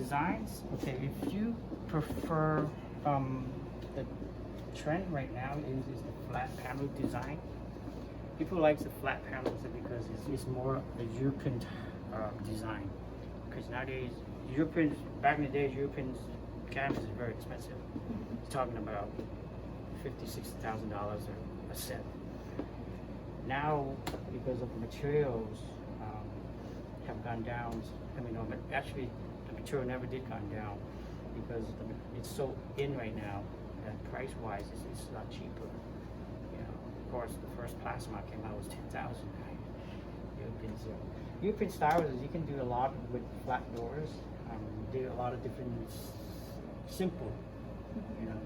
designs, okay, if you prefer the trend right now is the flat panel design. People like the flat panels because it's more a European design. Because nowadays, Europeans, back in the day, European canvas is very expensive. You're talking about $50,000, $60,000 a set. Now, because of the materials have gone down, I mean, no, but actually the material never did gone down because it's so in right now that price-wise it's a lot cheaper. You know, of course, the first plasma came out was $10,000. European styles is you can do a lot with flat doors. Do a lot of different simple, you know.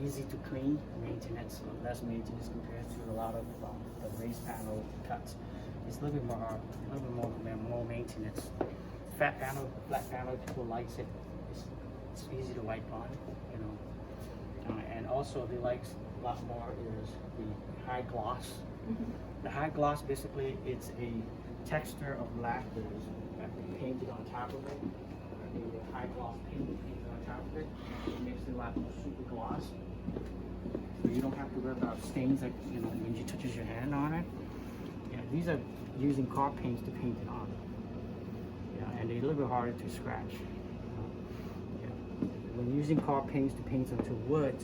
Easy to clean, maintenance, less maintenance compared to a lot of the raised panel cuts. It's a little bit more maintenance. Flat panel, people likes it. It's easy to wipe on, you know. And also they like a lot more is the high gloss. The high gloss basically it's a texture of lacquers that they painted on top of it. The high gloss painted on top of it. It makes it a lot more super gloss. So you don't have to worry about stains like, you know, when you touches your hand on it. Yeah, these are using car paints to paint it on. Yeah, and they're a little bit harder to scratch. Yeah. When using car paints to paint onto wood,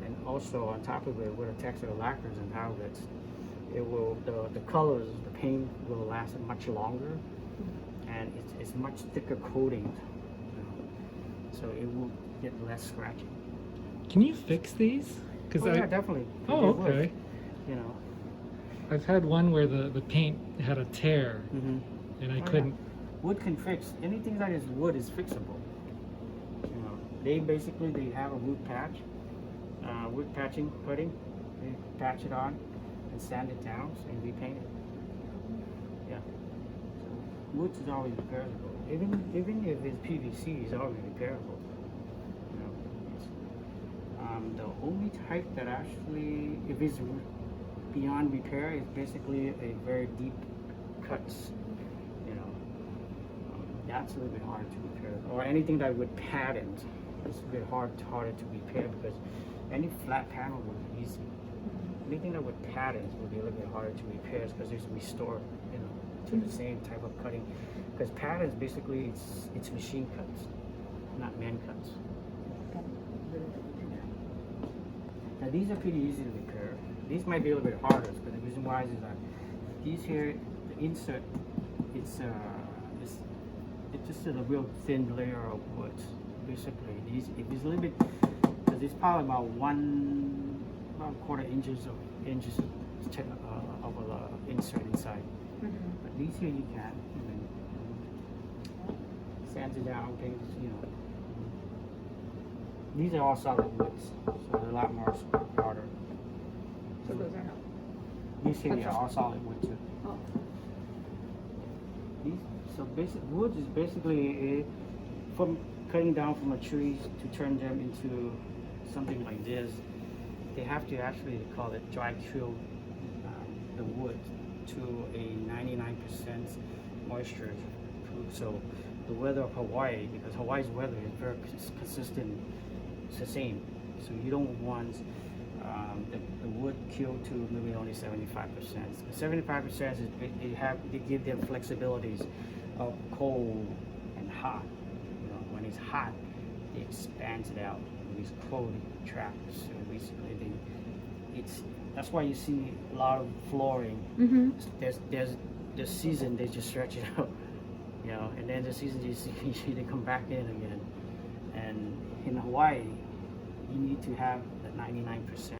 and also on top of it with a texture of lacquers on top of it, it will the colors, the paint will last much longer, and it's much thicker coating. So it will get less scratching. Can you fix these? Yeah, definitely. Oh, okay. You know, I've had one where the paint had a tear, and I couldn't. Yeah. Wood can fix anything that is wood is fixable. You know, they have a wood patch, wood patching putting. They patch it on and sand it down and repaint it. Yeah. So wood is always repairable. Even if it's PVC, it's always repairable. You know, the only type that actually, if it's beyond repair, is basically a very deep cuts. You know, that's a little bit hard to repair. Or anything that with patterns, it's a bit harder to repair because any flat panel would be easy. Anything that with patterns would be a little bit harder to repair because it's restored, you know, to the same type of cutting. Because patterns basically it's machine cuts, not man cuts. Now these are pretty easy to repair. These might be a little bit harder, but the reason why is that these here, the insert, it's just a real thin layer of wood. Basically, if it's a little bit, because it's probably about quarter inches of insert inside. But these here you can, sand it down, paint it, you know. These are all solid woods, so they're a lot more harder. So those are not. These here are all solid wood too. Oh. So basic wood is basically from cutting down from a tree to turn them into something like this. They have to actually call it dry kill the wood to a 99% moisture. So the weather of Hawaii, because Hawaii's weather is very consistent, it's the same. So you don't want the wood killed to maybe only 75%. 75% is they give them flexibilities of cold and hot. You know, when it's hot, it expands it out. When it's cold, it traps. So basically, that's why you see a lot of flooring. There's the season they just stretch it out. You know, and then the season you see they come back in again. And in Hawaii, you need to have the 99%.